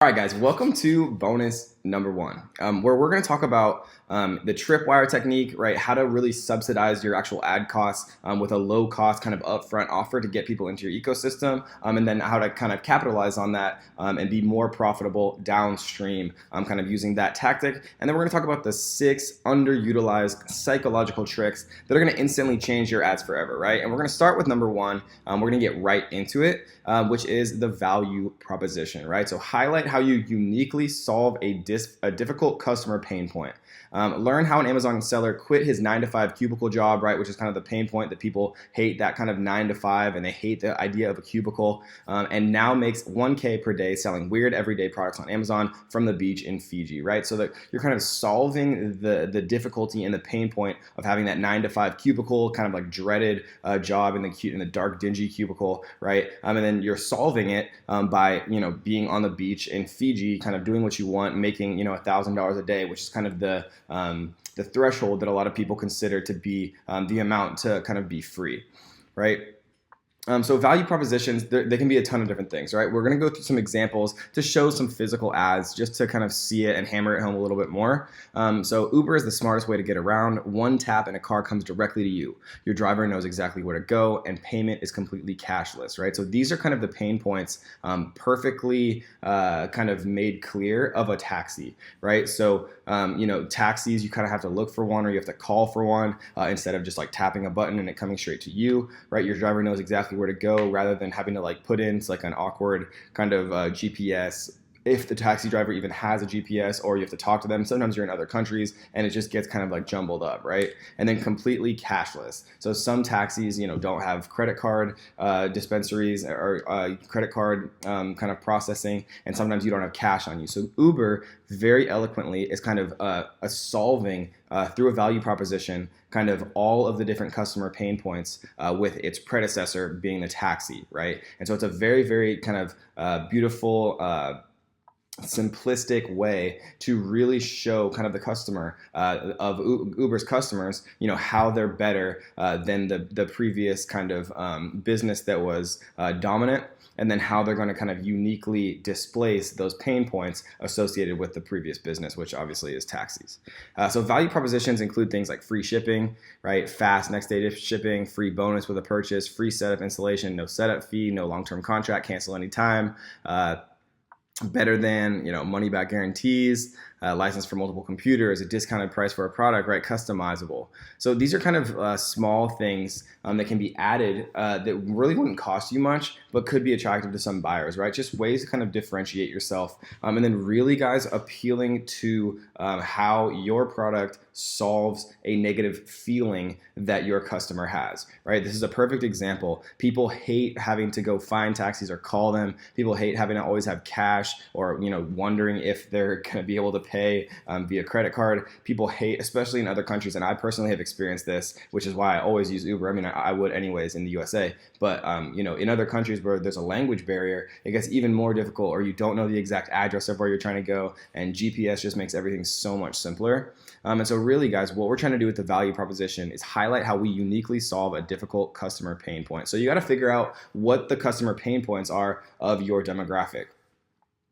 All right, guys, welcome to bonus number one, where we're going to talk about the tripwire technique, right? How to really subsidize your actual ad costs with a low cost kind of upfront offer to get people into your ecosystem, and then how to kind of capitalize on that and be more profitable downstream, kind of using that tactic. And then we're going to talk about the 6 underutilized psychological tricks that are going to instantly change your ads forever, right? And we're going to start with number one. We're going to get right into it, which is the value proposition, right? So highlight how you uniquely solve a difficult customer pain point. Learn how an Amazon seller quit his 9-to-5 cubicle job, right, which is kind of the pain point that people hate, that kind of 9-to-5, and they hate the idea of a cubicle, and now makes $1K per day selling weird everyday products on Amazon from the beach in Fiji, right? So that you're kind of solving the difficulty and the pain point of having that 9-to-5 cubicle, kind of like dreaded job in the dark, dingy cubicle, right? And then you're solving it by being on the beach in Fiji, kind of doing what you want, making $1,000 a day, which is kind of the threshold that a lot of people consider to be the amount to kind of be free, right? So value propositions, they can be a ton of different things, right? We're going to go through some examples to show some physical ads just to kind of see it and hammer it home a little bit more. So Uber is the smartest way to get around. One tap and a car comes directly to you. Your driver knows exactly where to go and payment is completely cashless, right? So these are kind of the pain points perfectly kind of made clear of a taxi, right? So, taxis, you kind of have to look for one or you have to call for one instead of just like tapping a button and it coming straight to you, right? Your driver knows exactly where to go rather than having to like put in like an awkward kind of GPS, if the taxi driver even has a GPS, or you have to talk to them. Sometimes you're in other countries and it just gets kind of like jumbled up, right? And then completely cashless. So some taxis, don't have credit card dispensaries or credit card kind of processing, and sometimes you don't have cash on you. So Uber very eloquently is kind of solving through a value proposition kind of all of the different customer pain points with its predecessor being the taxi, right? And so it's a very, very kind of beautiful simplistic way to really show kind of the customer of Uber's customers, how they're better than the previous kind of business that was dominant, and then how they're going to kind of uniquely displace those pain points associated with the previous business, which obviously is taxis. So value propositions include things like free shipping, right? Fast next day shipping, free bonus with a purchase, free setup installation, no setup fee, no long-term contract, cancel anytime, better than money back guarantees, license for multiple computers, a discounted price for a product, right? Customizable. So these are kind of small things that can be added that really wouldn't cost you much, but could be attractive to some buyers, right? Just ways to kind of differentiate yourself, and then really, guys, appealing to how your product solves a negative feeling that your customer has, right? This is a perfect example. People hate having to go find taxis or call them. People hate having to always have cash or wondering if they're going to be able to pay via credit card. People hate, especially in other countries, and I personally have experienced this, which is why I always use Uber. I mean, I would anyways in the USA, but in other countries where there's a language barrier, it gets even more difficult, or you don't know the exact address of where you're trying to go, and GPS just makes everything so much simpler. And so really, guys, what we're trying to do with the value proposition is highlight how we uniquely solve a difficult customer pain point. So you got to figure out what the customer pain points are of your demographic.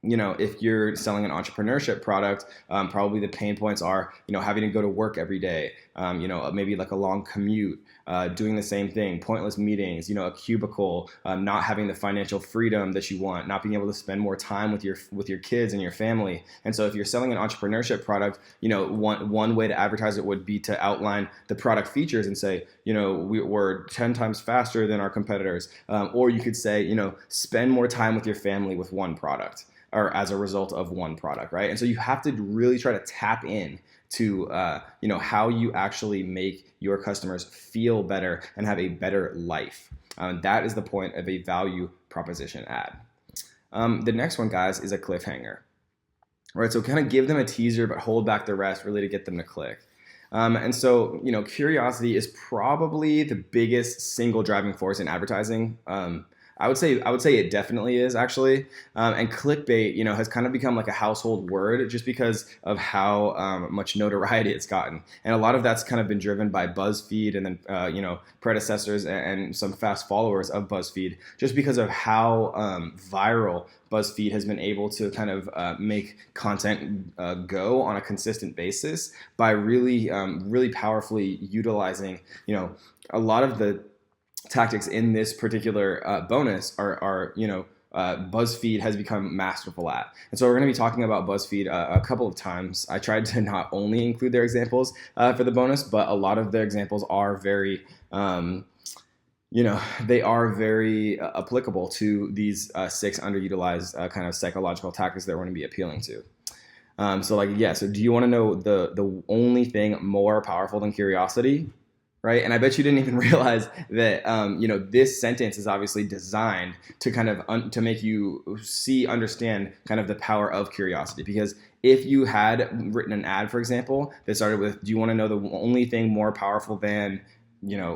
If you're selling an entrepreneurship product, probably the pain points are, having to go to work every day, maybe like a long commute, doing the same thing, pointless meetings, a cubicle, not having the financial freedom that you want, not being able to spend more time with your kids and your family. And so if you're selling an entrepreneurship product, one way to advertise it would be to outline the product features and say, we're 10 times faster than our competitors. Or you could say, spend more time with your family with one product, or as a result of one product, right? And so you have to really try to tap in to how you actually make your customers feel better and have a better life. That is the point of a value proposition ad. The next one, guys, is a cliffhanger. Right, so kind of give them a teaser, but hold back the rest really to get them to click. And so, curiosity is probably the biggest single driving force in advertising. I would say it definitely is actually. And clickbait, has kind of become like a household word just because of how much notoriety it's gotten. And a lot of that's kind of been driven by BuzzFeed and then predecessors and some fast followers of BuzzFeed, just because of how viral BuzzFeed has been able to kind of make content go on a consistent basis by really, really powerfully utilizing, a lot of the tactics in this particular bonus are BuzzFeed has become masterful at. And so we're going to be talking about BuzzFeed a couple of times. I tried to not only include their examples for the bonus, but a lot of their examples are very they are very applicable to these 6 underutilized kind of psychological tactics that we're going to be appealing to. So do you want to know the only thing more powerful than curiosity? Right. And I bet you didn't even realize that, this sentence is obviously designed to kind of to make you understand kind of the power of curiosity. Because if you had written an ad, for example, that started with, do you want to know the only thing more powerful than,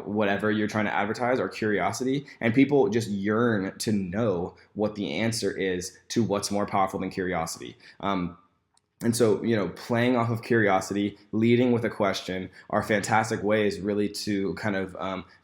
whatever you're trying to advertise, or curiosity, and people just yearn to know what the answer is to what's more powerful than curiosity. And so, playing off of curiosity, leading with a question are fantastic ways really to kind of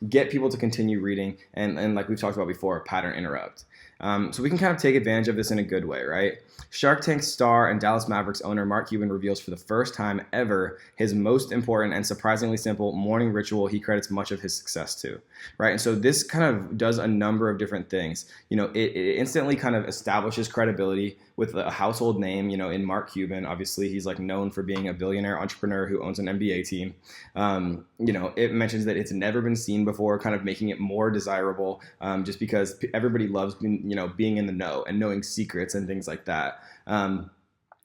get people to continue reading and like we've talked about before, pattern interrupt. So we can kind of take advantage of this in a good way, right? Shark Tank star and Dallas Mavericks owner Mark Cuban reveals for the first time ever his most important and surprisingly simple morning ritual he credits much of his success to, right? And so this kind of does a number of different things. It instantly kind of establishes credibility with a household name, in Mark Cuban. Obviously, he's like known for being a billionaire entrepreneur who owns an NBA team. It mentions that it's never been seen before, kind of making it more desirable, just because everybody loves being in the know and knowing secrets and things like that.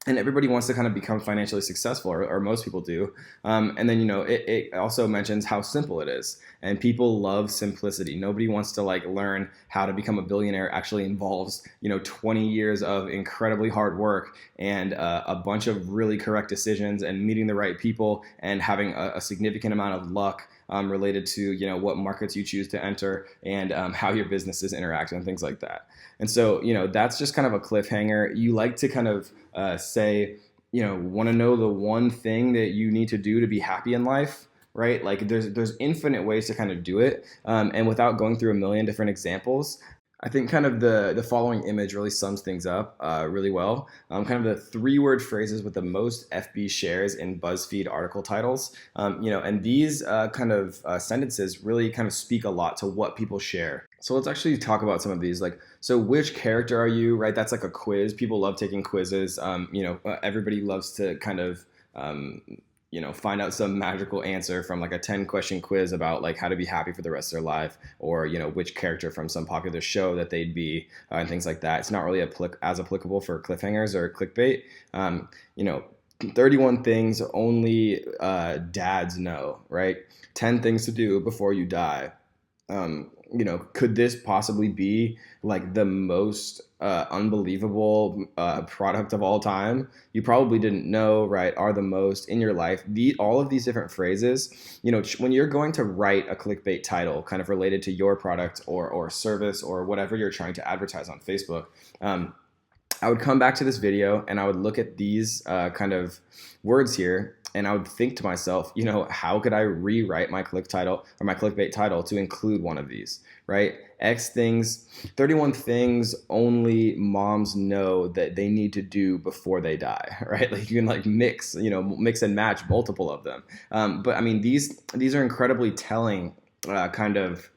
And everybody wants to kind of become financially successful, or most people do. And then, it also mentions how simple it is. And people love simplicity. Nobody wants to learn how to become a billionaire. It actually involves, 20 years of incredibly hard work and a bunch of really correct decisions and meeting the right people and having a significant amount of luck related to, what markets you choose to enter and how your businesses interact and things like that. And so, that's just kind of a cliffhanger. You like to kind of say, want to know the one thing that you need to do to be happy in life, right? Like there's infinite ways to kind of do it. And without going through a million different examples, I think kind of the following image really sums things up really well. Kind of the 3-word phrases with the most FB shares in BuzzFeed article titles. And these kind of sentences really kind of speak a lot to what people share. So let's actually talk about some of these. So which character are you, right? That's like a quiz. People love taking quizzes. Everybody loves to kind of find out some magical answer from like a 10-question quiz about like how to be happy for the rest of their life, or which character from some popular show that they'd be, and things like that. It's not really as applicable for cliffhangers or clickbait. 31 things only dads know, right? 10 things to do before you die. Could this possibly be like the most unbelievable product of all time? You probably didn't know, right? Are the most in your life. All of these different phrases, when you're going to write a clickbait title kind of related to your product or service or whatever you're trying to advertise on Facebook, I would come back to this video and I would look at these kind of words here, and I would think to myself, how could I rewrite my clickbait title to include one of these, right? 31 things only moms know that they need to do before they die, right? Like you can mix and match multiple of them. But I mean, these are incredibly telling kind of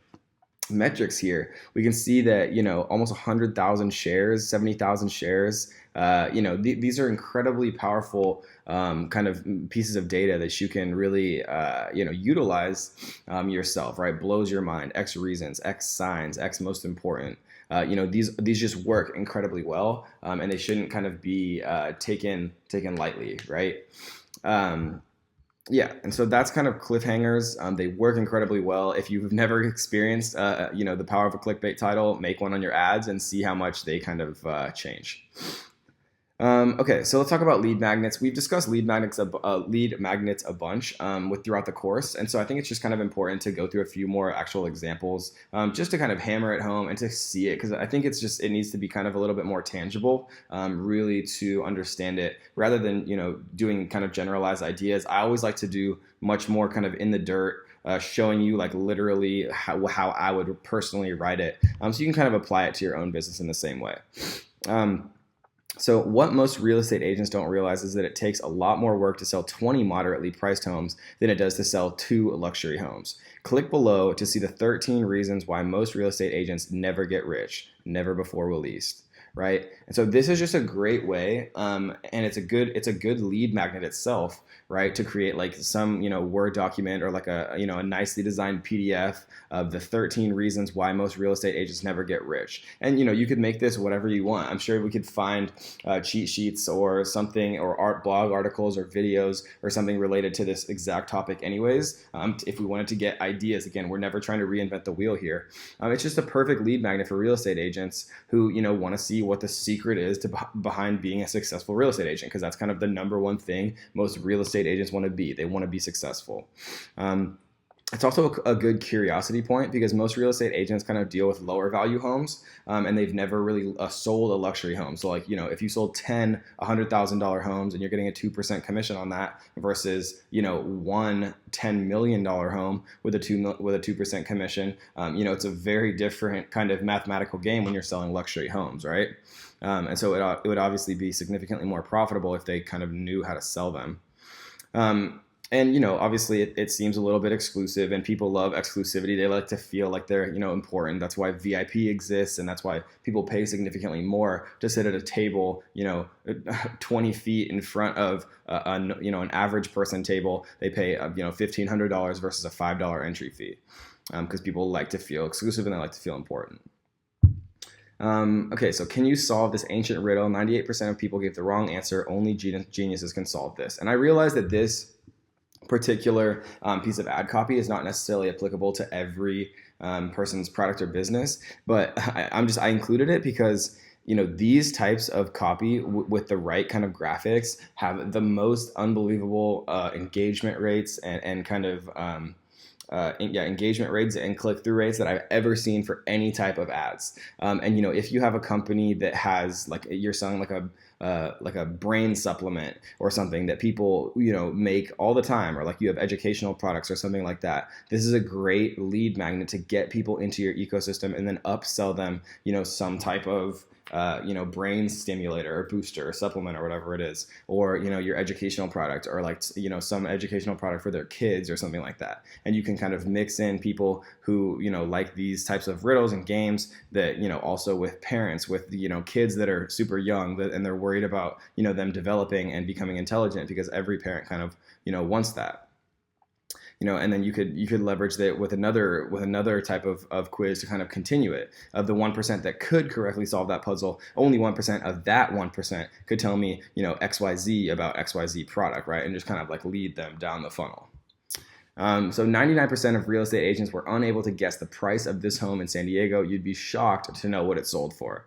metrics here. We can see that, almost 100,000 shares, 70,000 shares, these are incredibly powerful kind of pieces of data that you can really, utilize yourself, right? Blows your mind, X reasons, X signs, X most important. These just work incredibly well, and they shouldn't kind of be taken lightly, right? And so that's kind of cliffhangers. They work incredibly well. If you've never experienced, the power of a clickbait title, make one on your ads and see how much they kind of change. Okay, so let's talk about lead magnets. We've discussed lead magnets a bunch with throughout the course, and so I think it's just kind of important to go through a few more actual examples, just to kind of hammer it home and to see it, because I think it needs to be kind of a little bit more tangible, really to understand it, rather than doing kind of generalized ideas. I always like to do much more kind of in the dirt. Showing you like literally how I would personally write it, so you can kind of apply it to your own business in the same way. So what most real estate agents don't realize is that it takes a lot more work to sell 20 moderately priced homes than it does to sell 2 luxury homes. Click below to see the 13 reasons why most real estate agents never get rich, never before released. Right? And so this is just a great way, and it's a good lead magnet itself, right? To create like some Word document or like a nicely designed PDF of the 13 reasons why most real estate agents never get rich. And you could make this whatever you want. I'm sure we could find cheat sheets or something, or blog articles or videos or something related to this exact topic anyways, if we wanted to get ideas. Again, we're never trying to reinvent the wheel here. It's just a perfect lead magnet for real estate agents who want to see what the secret is behind being a successful real estate agent, because that's kind of the number one thing most real estate agents want to be. They want to be successful. It's also a good curiosity point, because most real estate agents kind of deal with lower value homes, and they've never really sold a luxury home. So like, if you sold 10 $100,000 homes and you're getting a 2% commission on that versus, one $10 million home with a 2% commission, it's a very different kind of mathematical game when you're selling luxury homes, right? And so it would obviously be significantly more profitable if they kind of knew how to sell them. And obviously it seems a little bit exclusive, and people love exclusivity. They like to feel like they're important. That's why VIP exists, and that's why people pay significantly more to sit at a table 20 feet in front of an average person table. They pay $1,500 versus a $5 entry fee, because people like to feel exclusive and they like to feel important. Okay, so can you solve this ancient riddle? 98% of people gave the wrong answer. Only geniuses can solve this. And I realize that this particular piece of ad copy is not necessarily applicable to every person's product or business, but I included it because these types of copy with the right kind of graphics have the most unbelievable engagement rates and kind of engagement rates and click-through rates that I've ever seen for any type of ads. And if you have a company that has you're selling like a brain supplement or something that people make all the time, or like you have educational products or something like that, this is a great lead magnet to get people into your ecosystem and then upsell them some type of brain stimulator or booster or supplement or whatever it is, or your educational product, or some educational product for their kids or something like that. And you can kind of mix in people who like these types of riddles and games that also with parents with kids that are super young and they're worried about them developing and becoming intelligent, because every parent kind of wants that. And then you could leverage that with another type of quiz to kind of continue it. Of the 1% that could correctly solve that puzzle, only 1% of that 1% could tell me, XYZ about XYZ product, right? And just kind of like lead them down the funnel. So 99% of real estate agents were unable to guess the price of this home in San Diego. You'd be shocked to know what it sold for.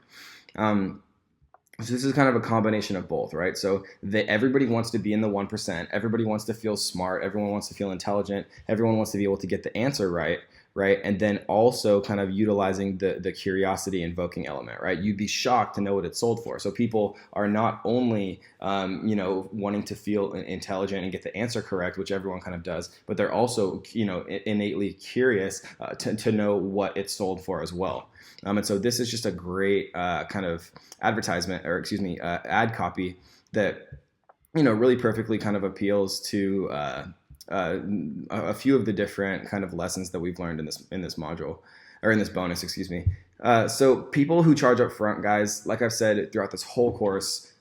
So this is kind of a combination of both, right? So everybody wants to be in the 1%. Everybody wants to feel smart. Everyone wants to feel intelligent. Everyone wants to be able to get the answer right? And then also kind of utilizing the curiosity invoking element, right? You'd be shocked to know what it sold for. So people are not only, wanting to feel intelligent and get the answer correct, which everyone kind of does, but they're also, innately curious to know what it sold for as well. And so this is just a great kind of ad copy that, really perfectly kind of appeals to a few of the different kind of lessons that we've learned in this module, or in this bonus, excuse me. So people who charge up front, guys, like I've said throughout this whole course,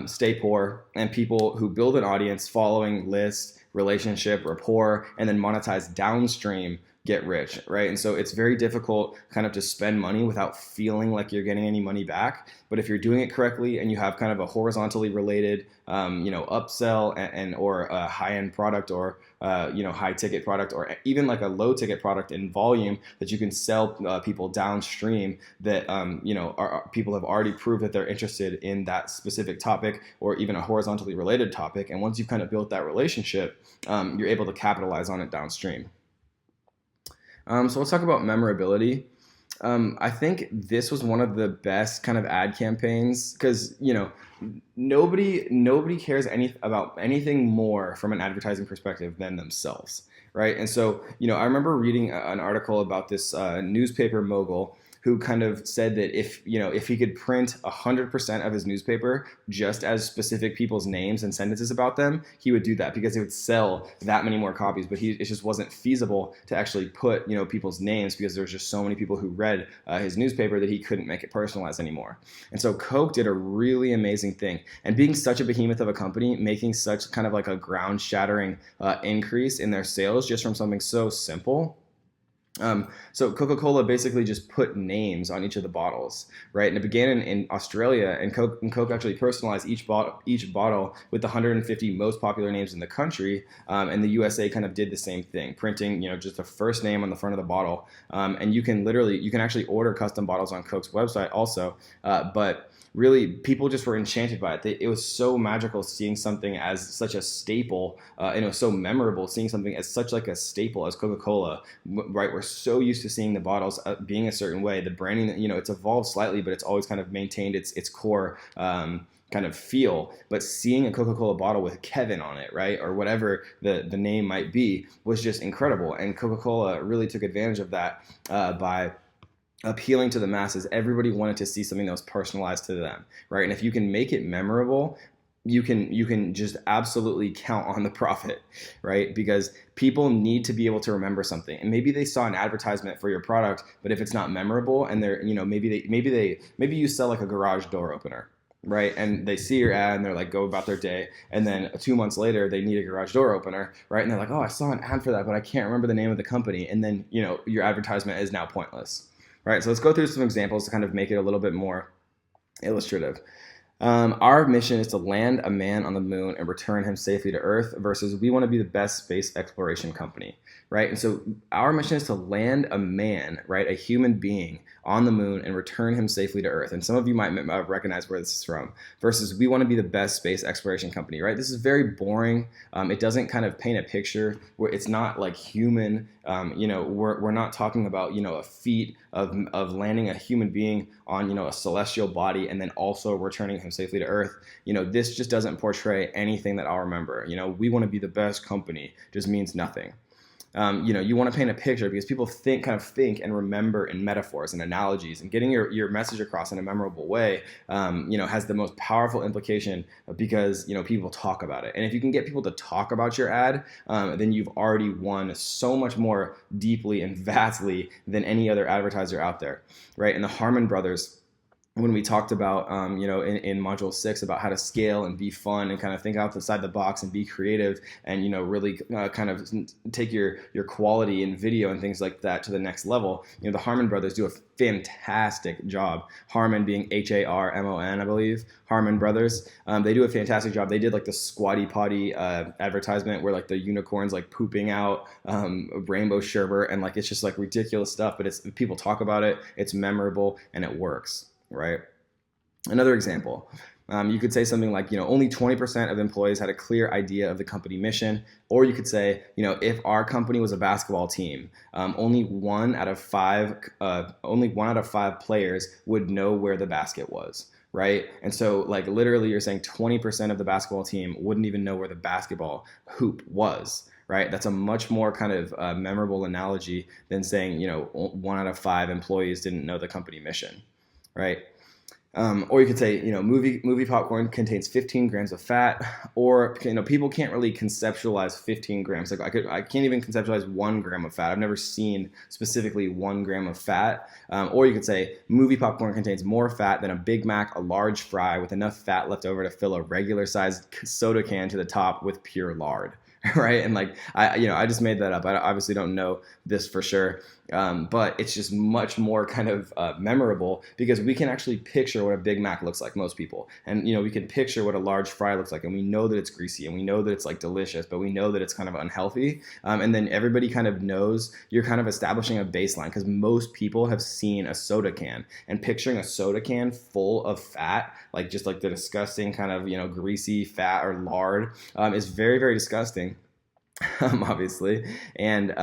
stay poor, and people who build an audience, following, list, relationship, rapport, and then monetize downstream get rich, right? And so it's very difficult kind of to spend money without feeling like you're getting any money back. But if you're doing it correctly and you have kind of a horizontally related, upsell and or a high-end product or high ticket product or even like a low ticket product in volume that you can sell people downstream that people have already proved that they're interested in that specific topic or even a horizontally related topic. And once you've kind of built that relationship, you're able to capitalize on it downstream. So let's talk about memorability. I think this was one of the best kind of ad campaigns because nobody cares about anything more from an advertising perspective than themselves, right? And so I remember reading an article about this newspaper mogul who kind of said that if he could print 100% of his newspaper just as specific people's names and sentences about them, he would do that because it would sell that many more copies. But it just wasn't feasible to actually put people's names because there's just so many people who read his newspaper that he couldn't make it personalized anymore. And so Coke did a really amazing thing. And being such a behemoth of a company, making such kind of like a ground-shattering increase in their sales just from something so simple. So Coca-Cola basically just put names on each of the bottles, right? And it began in Australia, and Coke actually personalized each bottle with the 150 most popular names in the country. And the USA kind of did the same thing, printing just the first name on the front of the bottle. And you can actually order custom bottles on Coke's website also, but really, people just were enchanted by it. It was so magical seeing something as such a staple, and it was so memorable seeing something as such like a staple as Coca-Cola, right? We're so used to seeing the bottles being a certain way. The branding, it's evolved slightly, but it's always kind of maintained its core kind of feel. But seeing a Coca-Cola bottle with Kevin on it, right, or whatever the name might be, was just incredible. And Coca-Cola really took advantage of that by appealing to the masses. Everybody wanted to see something that was personalized to them, right? And if you can make it memorable, you can just absolutely count on the profit, right? Because people need to be able to remember something. And maybe they saw an advertisement for your product, but if it's not memorable and they're, maybe you sell like a garage door opener, right? And they see your ad and they're like, go about their day. And then 2 months later, they need a garage door opener, right? And they're like, oh, I saw an ad for that, but I can't remember the name of the company. And then, your advertisement is now pointless. Right, so let's go through some examples to kind of make it a little bit more illustrative. Our mission is to land a man on the moon and return him safely to Earth versus we want to be the best space exploration company, right? And so our mission is to land a man, right, a human being on the moon and return him safely to Earth. And some of you might recognize where this is from. Versus we want to be the best space exploration company, right? This is very boring. It doesn't kind of paint a picture where it's not like human. We're not talking about a feat of landing a human being on a celestial body and then also returning him safely to Earth. This just doesn't portray anything that I'll remember. We want to be the best company just means nothing. You want to paint a picture because people think and remember in metaphors and analogies, and getting your message across in a memorable way, has the most powerful implication because, people talk about it. And if you can get people to talk about your ad, then you've already won so much more deeply and vastly than any other advertiser out there, right? And the Harmon brothers, when we talked about, in module 6 about how to scale and be fun and kind of think outside the box and be creative and, really kind of take your quality in video and things like that to the next level, the Harmon brothers do a fantastic job. Harmon being Harmon, I believe. Harmon brothers. They do a fantastic job. They did like the Squatty Potty advertisement where like the unicorns like pooping out rainbow sherbet and like it's just like ridiculous stuff, but people talk about it, it's memorable, and it works. Right. Another example, you could say something like, only 20% of employees had a clear idea of the company mission. Or you could say, if our company was a basketball team, only one out of five players would know where the basket was. Right. And so like literally you're saying 20% of the basketball team wouldn't even know where the basketball hoop was. Right. That's a much more kind of memorable analogy than saying, 1 out of 5 employees didn't know the company mission. Right. Or you could say, movie popcorn contains 15 grams of fat, or, people can't really conceptualize 15 grams. Like I can't even conceptualize 1 gram of fat. I've never seen specifically 1 gram of fat. Or you could say movie popcorn contains more fat than a Big Mac, a large fry with enough fat left over to fill a regular sized soda can to the top with pure lard. right? And like, I just made that up. I obviously don't know this for sure. But it's just much more kind of memorable because we can actually picture what a Big Mac looks like, most people. And, we can picture what a large fry looks like, and we know that it's greasy, and we know that it's like delicious, but we know that it's kind of unhealthy. And then everybody kind of knows you're kind of establishing a baseline because most people have seen a soda can, and picturing a soda can full of fat, like just like the disgusting kind of, greasy fat or lard is very, very disgusting. Obviously. And,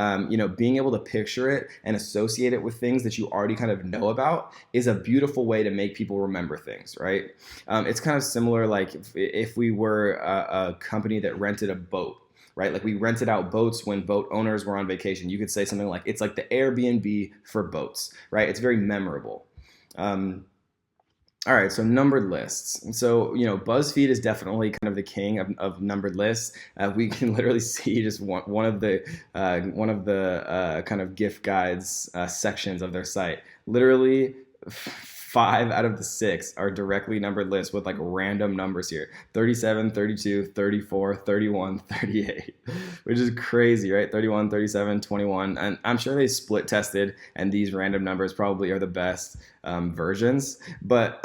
being able to picture it and associate it with things that you already kind of know about is a beautiful way to make people remember things, right? It's kind of similar, like if we were a company that rented a boat, right? Like we rented out boats when boat owners were on vacation. You could say something like, it's like the Airbnb for boats, right? It's very memorable. All right, so numbered lists. So, BuzzFeed is definitely kind of the king of numbered lists. We can literally see just one of the kind of gift guides sections of their site. Literally, 5 out of the 6 are directly numbered lists with like random numbers here: 37, 32, 34, 31, 38, which is crazy, right? 31, 37, 21. And I'm sure they split tested, and these random numbers probably are the best versions. But,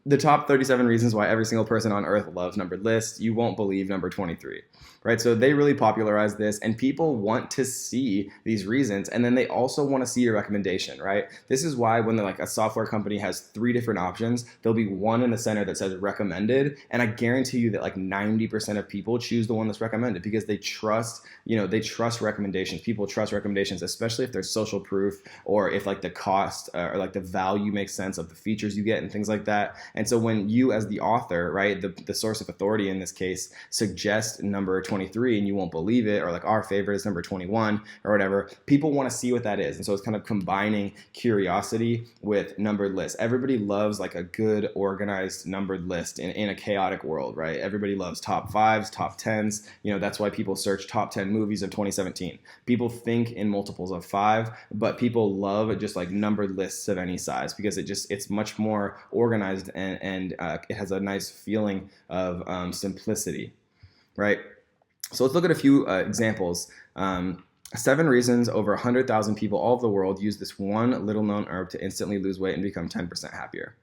the top 37 reasons why every single person on earth loves numbered lists, you won't believe number 23. Right, so they really popularized this, and people want to see these reasons, and then they also want to see your recommendation, right? This is why when a software company has 3 different options, there'll be one in the center that says recommended, and I guarantee you that like 90% of people choose the one that's recommended because they trust, they trust recommendations. People trust recommendations, especially if there's social proof or if like the cost or like the value makes sense of the features you get and things like that. And so when you as the author, right, the source of authority in this case, suggest number 23 and you won't believe it, or like our favorite is number 21 or whatever, people want to see what that is. And so it's kind of combining curiosity with numbered lists. Everybody loves like a good organized numbered list in a chaotic world, right? Everybody loves top 5s, top 10s. That's why people search top 10 movies of 2017. People think in multiples of 5, but people love just like numbered lists of any size because it's much more organized and it has a nice feeling of simplicity, right? So let's look at a few examples. 7 reasons over 100,000 people all over the world use this one little known herb to instantly lose weight and become 10% happier.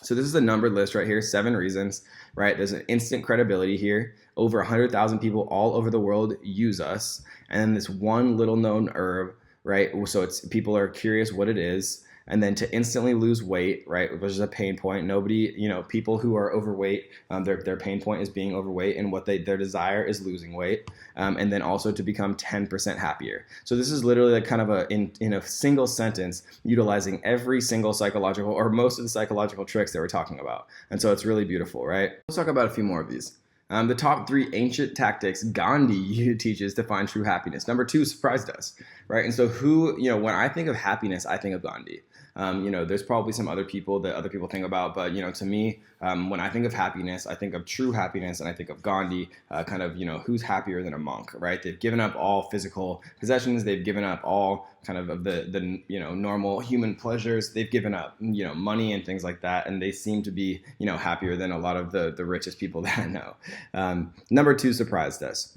So this is a numbered list right here, 7 reasons, right? There's an instant credibility here. Over 100,000 people all over the world use us. And then this one little known herb, right? So people are curious what it is. And then to instantly lose weight, right, which is a pain point. Nobody, people who are overweight, their pain point is being overweight, and their desire is losing weight. And then also to become 10% happier. So this is literally like kind of in a single sentence, utilizing every single psychological or most of the psychological tricks that we're talking about. And so it's really beautiful, right? Let's talk about a few more of these. The top 3 ancient tactics Gandhi teaches to find true happiness. Number 2 surprised us, right? And so when I think of happiness, I think of Gandhi. There's probably some other people that other people think about, but, to me, when I think of happiness, I think of true happiness, and I think of Gandhi, who's happier than a monk, right? They've given up all physical possessions. They've given up all kind of the normal human pleasures. They've given up, money and things like that. And they seem to be, happier than a lot of the richest people that I know. Number 2 surprised us.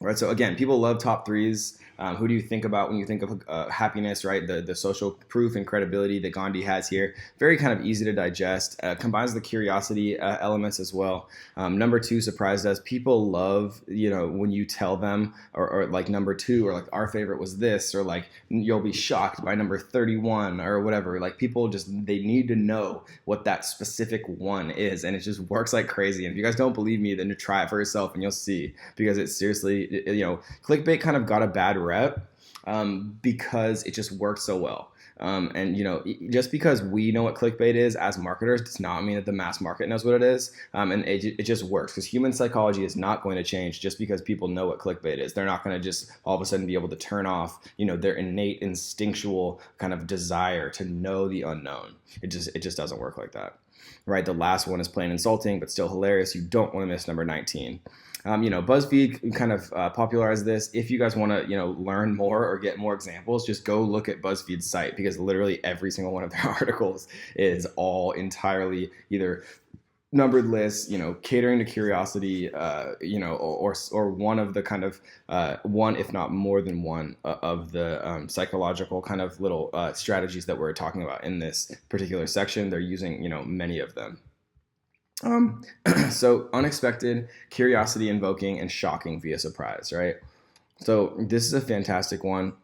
Right, so again, people love top 3s. Who do you think about when you think of happiness, right? The social proof and credibility that Gandhi has here. Very kind of easy to digest. Combines the curiosity elements as well. Number 2 surprised us. People love, when you tell them, or like number 2, or like our favorite was this, or like you'll be shocked by number 31 or whatever. Like people they need to know what that specific one is, and it just works like crazy. And if you guys don't believe me, then to try it for yourself and you'll see, because it's seriously, clickbait kind of got a bad rep because it just works so well. And just because we know what clickbait is as marketers does not mean that the mass market knows what it is. And it just works because human psychology is not going to change just because people know what clickbait is. They're not going to just all of a sudden be able to turn off, their innate instinctual kind of desire to know the unknown. It just doesn't work like that. Right? The last one is plain insulting, but still hilarious. You don't want to miss number 19. BuzzFeed kind of popularized this. If you guys want to, learn more or get more examples, just go look at BuzzFeed's site, because literally every single one of their articles is all entirely either numbered lists, catering to curiosity, or one of the kind of one, if not more than one, of the psychological kind of little strategies that we're talking about in this particular section. They're using, many of them. So unexpected, curiosity invoking, and shocking via surprise, right? So this is a fantastic one.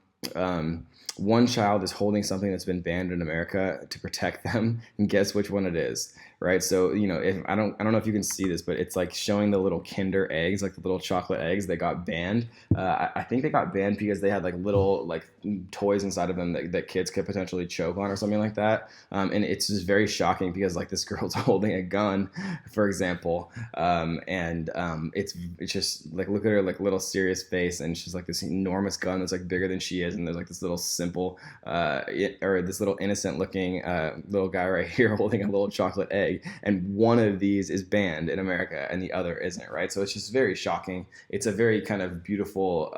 One child is holding something that's been banned in America to protect them, and guess which one it is, right? So if I don't know if you can see this, but it's like showing the little Kinder eggs, like the little chocolate eggs that got banned. I think they got banned because they had like little like toys inside of them that kids could potentially choke on or something like that. And it's just very shocking because like this girl's holding a gun, for example, and it's just like, look at her like little serious face, and she's like this enormous gun that's like bigger than she is, and there's like this little simple or this little innocent looking little guy right here holding a little chocolate egg, and one of these is banned in America and the other isn't, right? So it's just very shocking. It's a very kind of beautiful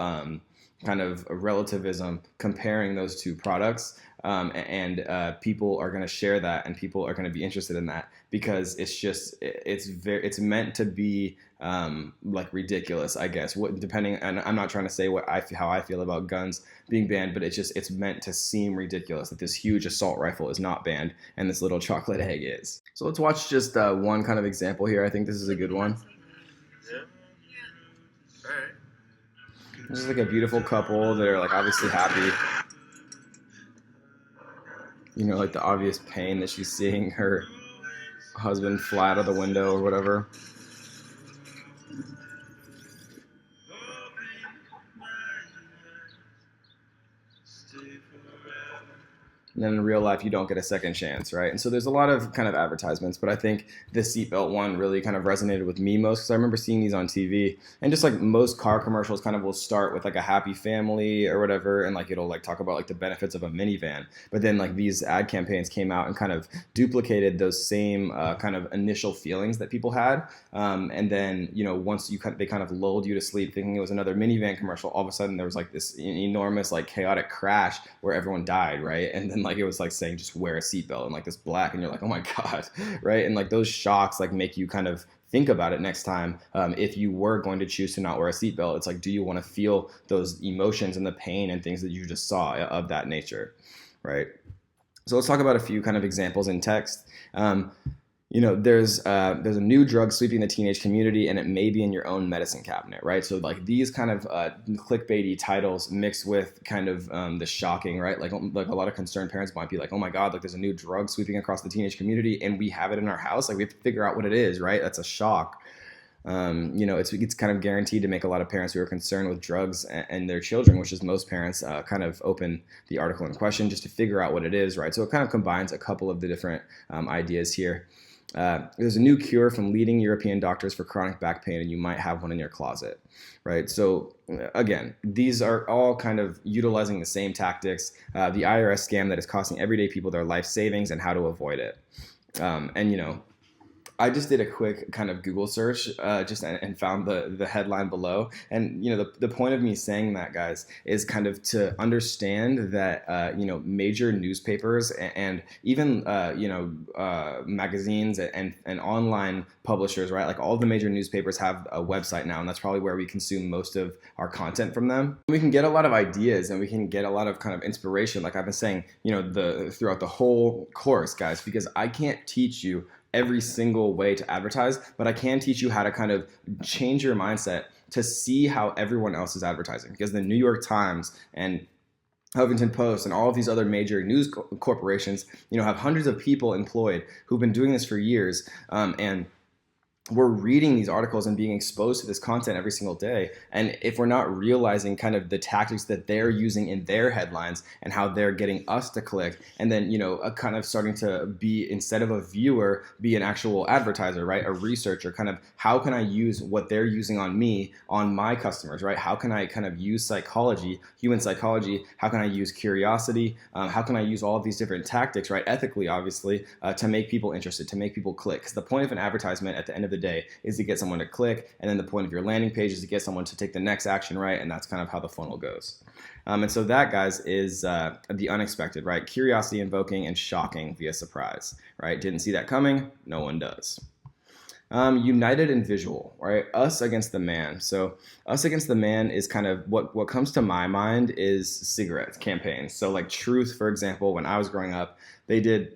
kind of relativism comparing those two products, and people are going to share that, and people are going to be interested in that because it's meant to be like ridiculous, I guess. Depending, and I'm not trying to say how I feel about guns being banned, but it's meant to seem ridiculous that this huge assault rifle is not banned and this little chocolate egg is. So let's watch just one kind of example here. I think this is a good one. Yeah. All right. This is like a beautiful couple that are like obviously happy. Like the obvious pain that she's seeing her husband fly out of the window or whatever. And then in real life, you don't get a second chance, right? And so there's a lot of kind of advertisements, but I think the seatbelt one really kind of resonated with me most because I remember seeing these on TV. And just like most car commercials kind of will start with like a happy family or whatever, and like it'll like talk about like the benefits of a minivan. But then like these ad campaigns came out and kind of duplicated those same kind of initial feelings that people had. And then, once they kind of lulled you to sleep thinking it was another minivan commercial, all of a sudden there was like this enormous like chaotic crash where everyone died, right? And then like it was like saying just wear a seatbelt and like this black, and you're like, oh my god, right? And like those shocks like make you kind of think about it next time. If you were going to choose to not wear a seatbelt, it's like, do you want to feel those emotions and the pain and things that you just saw of that nature, right? So let's talk about a few kind of examples in text. There's a new drug sweeping the teenage community, and it may be in your own medicine cabinet, right? So like these kind of clickbaity titles mixed with kind of the shocking, right? Like a lot of concerned parents might be like, oh my god, like there's a new drug sweeping across the teenage community, and we have it in our house. Like we have to figure out what it is, right? That's a shock. It's kind of guaranteed to make a lot of parents who are concerned with drugs and their children, which is most parents, kind of open the article in question just to figure out what it is, right? So it kind of combines a couple of the different ideas here. There's a new cure from leading European doctors for chronic back pain, and you might have one in your closet, right? So again, these are all kind of utilizing the same tactics, the IRS scam that is costing everyday people their life savings and how to avoid it. I just did a quick kind of Google search and found the headline below. And, the point of me saying that, guys, is kind of to understand that, major newspapers and even, magazines and online publishers, right? Like all of the major newspapers have a website now, and that's probably where we consume most of our content from them. We can get a lot of ideas and we can get a lot of kind of inspiration, like I've been saying, throughout the whole course, guys, because I can't teach you every single way to advertise, but I can teach you how to kind of change your mindset to see how everyone else is advertising, because the New York Times and Huffington Post and all of these other major news corporations, have hundreds of people employed who've been doing this for years, and we're reading these articles and being exposed to this content every single day. And if we're not realizing kind of the tactics that they're using in their headlines and how they're getting us to click, and then, kind of starting to be, instead of a viewer, be an actual advertiser, right? A researcher, kind of how can I use what they're using on me, on my customers, right? How can I kind of use psychology, human psychology? How can I use curiosity? How can I use all of these different tactics, right? Ethically, obviously, to make people interested, to make people click. Because the point of an advertisement at the end of the day is to get someone to click, and then the point of your landing page is to get someone to take the next action, right? And that's kind of how the funnel goes. And so that, guys, is the unexpected, right? Curiosity invoking and shocking via surprise, right? Didn't see that coming, no one does. United and visual, right? Us against the man. So us against the man is kind of what comes to my mind is cigarette campaigns. So like Truth, for example, when I was growing up, they did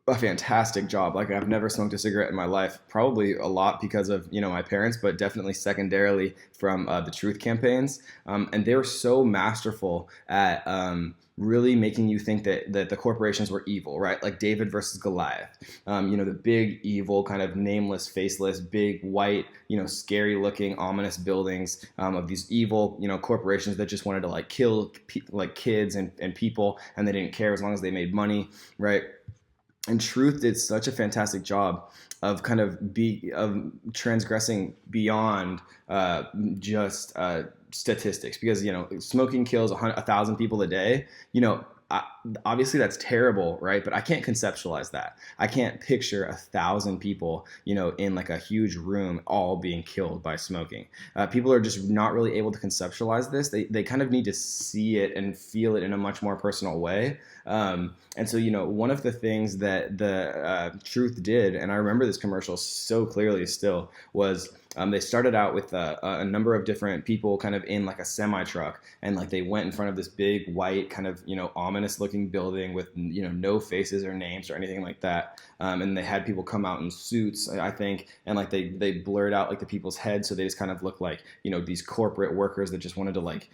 a fantastic job. Like I've never smoked a cigarette in my life, probably a lot because of my parents, but definitely secondarily from the Truth campaigns. And they were so masterful at really making you think that the corporations were evil, right? Like David versus Goliath. The big evil kind of nameless, faceless, big white, scary looking, ominous buildings of these evil, corporations that just wanted to like kill like kids and people, and they didn't care as long as they made money, right? And Truth did such a fantastic job of kind of transgressing beyond just statistics, because smoking kills 1,000 people a day. Obviously that's terrible, right? But I can't conceptualize that. I can't picture 1,000 people, in like a huge room all being killed by smoking. People are just not really able to conceptualize this. They kind of need to see it and feel it in a much more personal way. And so, one of the things that the Truth did, and I remember this commercial so clearly still, was they started out with a number of different people kind of in like a semi truck, and like they went in front of this big white kind of ominous looking building with no faces or names or anything like that, and they had people come out in suits, I think, and like they blurred out like the people's heads, so they just kind of looked like these corporate workers that just wanted to like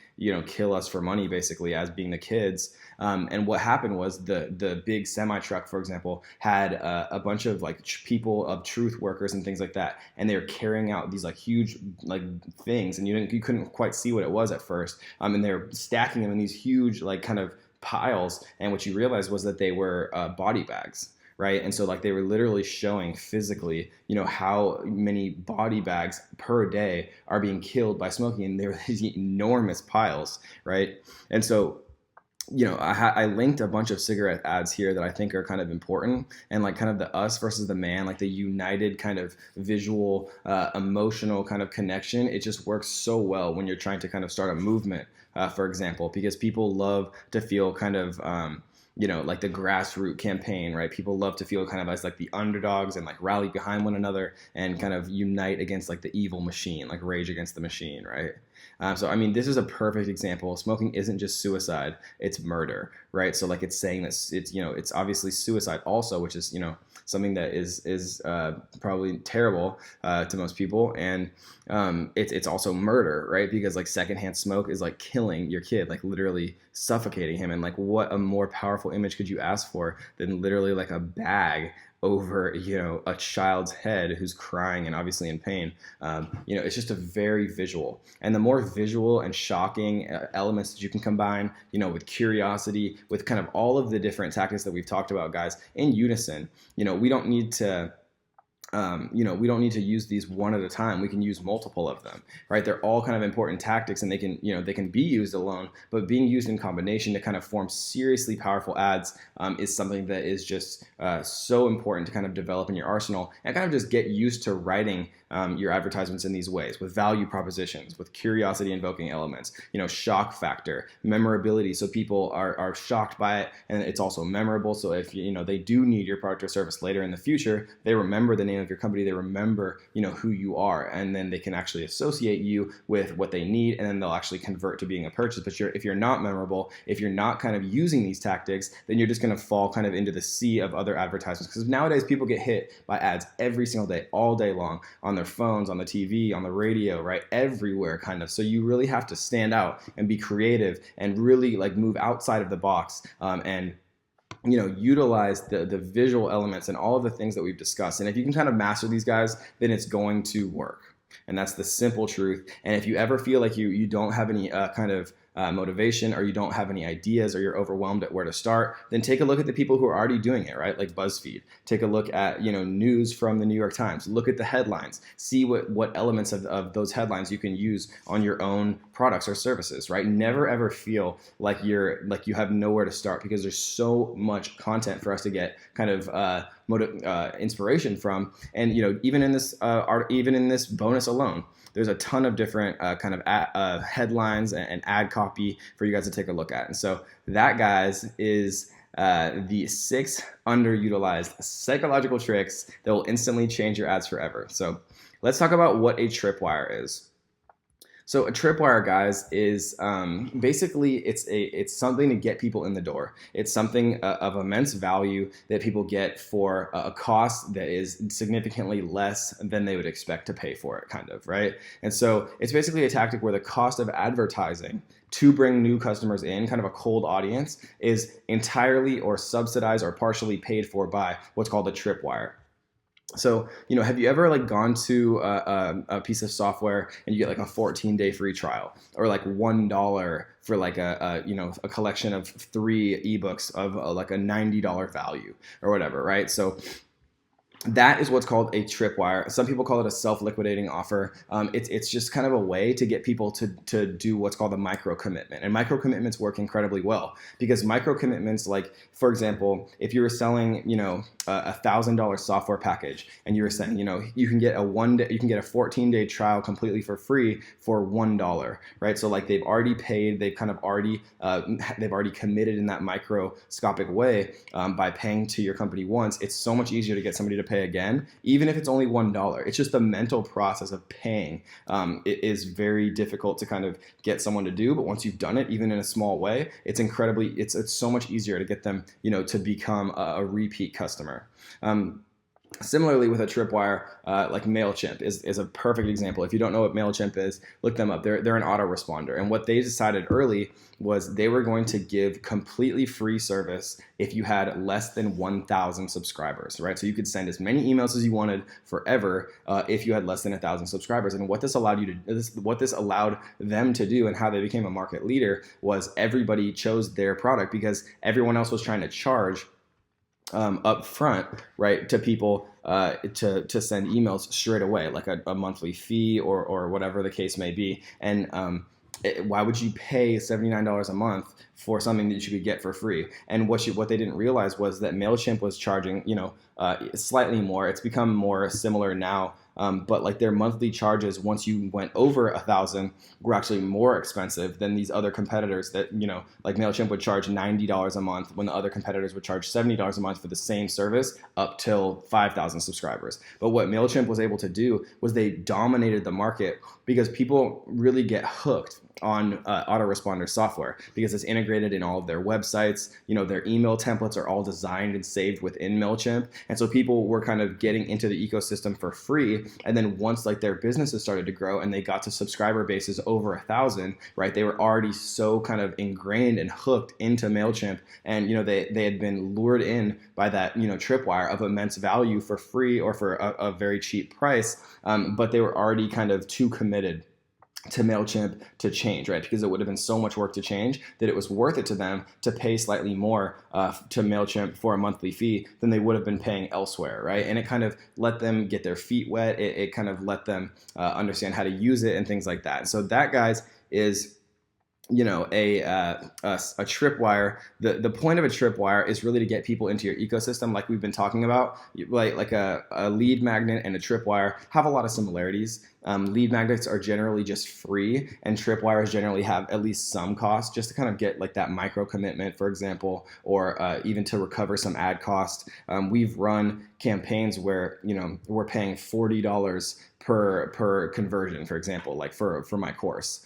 kill us for money, basically, as being the kids. And what happened was the big semi truck, for example, had a bunch of like people of Truth workers and things like that, and they were carrying out these like huge like things, and you couldn't quite see what it was at first, and they were stacking them in these huge like kind of piles, and what you realized was that they were body bags. Right. And so like they were literally showing physically, how many body bags per day are being killed by smoking. And there were these enormous piles. Right. And so I linked a bunch of cigarette ads here that I think are kind of important, and like kind of the us versus the man, like the united kind of visual, emotional kind of connection. It just works so well when you're trying to kind of start a movement, for example, because people love to feel kind of, like the grassroots campaign, right? People love to feel kind of as like the underdogs and like rally behind one another and kind of unite against like the evil machine, like Rage Against the Machine, right? So, I mean, this is a perfect example. Smoking isn't just suicide, it's murder, right? So like it's saying that it's obviously suicide also, which is, something that is probably terrible to most people. And it's also murder, right? Because like secondhand smoke is like killing your kid, like literally suffocating him. And like what a more powerful image could you ask for than literally like a bag over a child's head who's crying and obviously in pain. It's just a very visual, and the more visual and shocking elements that you can combine with curiosity, with kind of all of the different tactics that we've talked about, guys, in unison. We don't need to we don't need to use these one at a time. We can use multiple of them, right? They're all kind of important tactics, and they can be used alone, but being used in combination to kind of form seriously powerful ads is something that is just so important to kind of develop in your arsenal, and kind of just get used to writing your advertisements in these ways, with value propositions, with curiosity invoking elements, shock factor, memorability, so people are shocked by it, and it's also memorable. So if they do need your product or service later in the future, they remember the name of your company, they remember who you are, and then they can actually associate you with what they need, and then they'll actually convert to being a purchase. But if you're not memorable, if you're not kind of using these tactics, then you're just going to fall kind of into the sea of other advertisements, because nowadays people get hit by ads every single day, all day long, on their phones, on the TV, on the radio, right? Everywhere kind of. So you really have to stand out and be creative and really like move outside of the box, and utilize the visual elements and all of the things that we've discussed. And if you can kind of master these guys, then it's going to work. And that's the simple truth. And if you ever feel like you don't have any kind of motivation, or you don't have any ideas, or you're overwhelmed at where to start, then take a look at the people who are already doing it, right? Like BuzzFeed. Take a look at news from the New York Times. Look at the headlines. See what elements of those headlines you can use on your own products or services, right? Never ever feel like you have nowhere to start, because there's so much content for us to get kind of inspiration from. And even in this bonus alone, there's a ton of different kind of headlines and ad copy for you guys to take a look at. And so that, guys, is the 6 underutilized psychological tricks that will instantly change your ads forever. So let's talk about what a tripwire is. So a tripwire, guys, is basically it's something to get people in the door. It's something of immense value that people get for a cost that is significantly less than they would expect to pay for it, kind of, right? And so it's basically a tactic where the cost of advertising to bring new customers in, kind of a cold audience, is entirely or subsidized or partially paid for by what's called a tripwire. So, have you ever gone to a piece of software and you get a 14-day free trial, or $1 for a collection of 3 ebooks of a $90 value or whatever, right? So that is what's called a tripwire. Some people call it a self-liquidating offer. It's just kind of a way to get people to do what's called a micro commitment. And micro commitments work incredibly well because micro commitments, for example, if you were selling, a $1,000 software package, and you were saying, you can get a 14-day trial completely for free for $1, right? So they've already paid, they've kind of already committed in that microscopic way by paying to your company once. It's so much easier to get somebody to pay again, even if it's only $1. It's just the mental process of paying. It is very difficult to kind of get someone to do, but once you've done it, even in a small way, it's so much easier to get them, to become a repeat customer. Similarly, with a tripwire, MailChimp is a perfect example. If you don't know what MailChimp is, look them up. They're an autoresponder. And what they decided early was they were going to give completely free service if you had less than 1,000 subscribers, right? So you could send as many emails as you wanted forever if you had less than 1,000 subscribers. And what this allowed them to do, and how they became a market leader, was everybody chose their product because everyone else was trying to charge up front, right, to people to send emails straight away, like a monthly fee or whatever the case may be. And why would you pay $79 a month for something that you could get for free? And what they didn't realize was that MailChimp was charging, slightly more. It's become more similar now. But their monthly charges, once you went over 1,000, were actually more expensive than these other competitors that, MailChimp would charge $90 a month when the other competitors would charge $70 a month for the same service up till 5,000 subscribers. But what MailChimp was able to do was they dominated the market because people really get hooked on autoresponder software because it's integrated in all of their websites. Their email templates are all designed and saved within MailChimp. And so people were kind of getting into the ecosystem for free. And then once their businesses started to grow and they got to subscriber bases over 1,000, right, they were already so kind of ingrained and hooked into MailChimp. And, they had been lured in by that, tripwire of immense value for free or for a very cheap price. But they were already kind of too committed to MailChimp to change, right? Because it would have been so much work to change that it was worth it to them to pay slightly more to MailChimp for a monthly fee than they would have been paying elsewhere, right? And it kind of let them get their feet wet. It kind of let them understand how to use it and things like that. So that, guys, is a tripwire. The point of a tripwire is really to get people into your ecosystem, like we've been talking about. Like a lead magnet and a tripwire have a lot of similarities. Lead magnets are generally just free, and tripwires generally have at least some cost, just to kind of get that micro commitment, for example, or even to recover some ad cost. We've run campaigns where we're paying $40 per conversion, for example, for my course.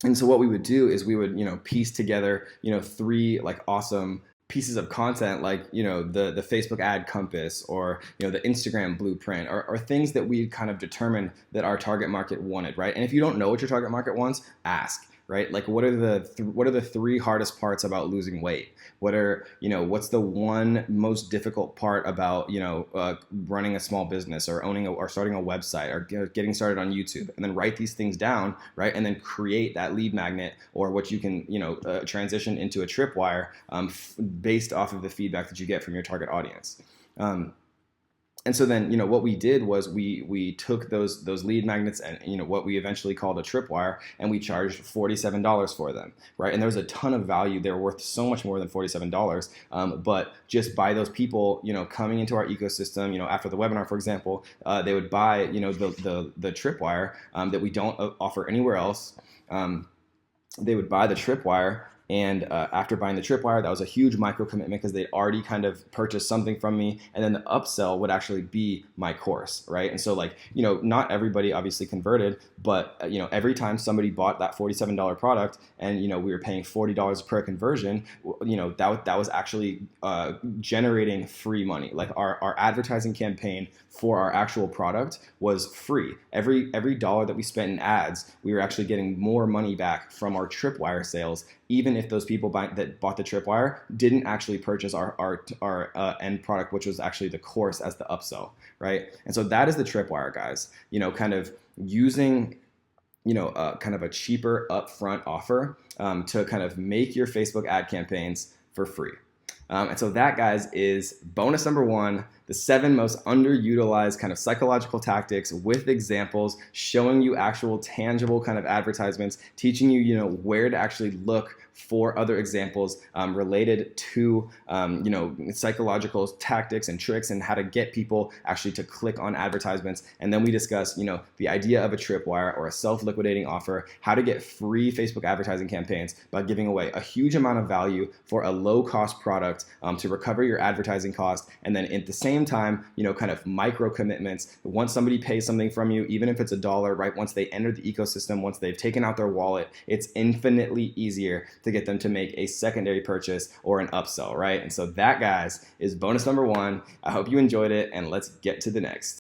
And so what we would do is we would, piece together, 3 awesome pieces of content, the Facebook ad compass, or the Instagram blueprint, or things that we kind of determined that our target market wanted, right? And if you don't know what your target market wants, ask. Right? What are the 3 hardest parts about losing weight? What's the one most difficult part about, running a small business, or or starting a website, or getting started on YouTube? And then write these things down, right? And then create that lead magnet, or what you can, transition into a tripwire based off of the feedback that you get from your target audience. And so then, what we did was we took those lead magnets and, what we eventually called a tripwire, and we charged $47 for them, right? And there was a ton of value. They were worth so much more than $47. But just by those people, coming into our ecosystem, after the webinar, for example, they would buy, the tripwire that we don't offer anywhere else. They would buy the tripwire. And after buying the tripwire, that was a huge micro commitment because they'd already kind of purchased something from me. And then the upsell would actually be my course, right? And so like, not everybody obviously converted, but every time somebody bought that $47 product and, we were paying $40 per conversion, that was actually generating free money. Like our advertising campaign for our actual product was free. Every dollar that we spent in ads, we were actually getting more money back from our tripwire sales, even if those people that bought the tripwire didn't actually purchase our end product, which was actually the course as the upsell, right? And so that is the tripwire, guys. Kind of using kind of a cheaper upfront offer to kind of make your Facebook ad campaigns for free. And so that, guys, is bonus number 1, the 7 most underutilized kind of psychological tactics with examples, showing you actual tangible kind of advertisements, teaching you, where to actually look for other examples related to, psychological tactics and tricks and how to get people actually to click on advertisements. And then we discuss, the idea of a tripwire or a self-liquidating offer, how to get free Facebook advertising campaigns by giving away a huge amount of value for a low-cost product to recover your advertising cost. And then at the same time, kind of micro commitments. Once somebody pays something from you, even if it's $1, right? Once they enter the ecosystem, once they've taken out their wallet, it's infinitely easier to get them to make a secondary purchase or an upsell, right? And so that, guys, is bonus number 1. I hope you enjoyed it, and let's get to the next.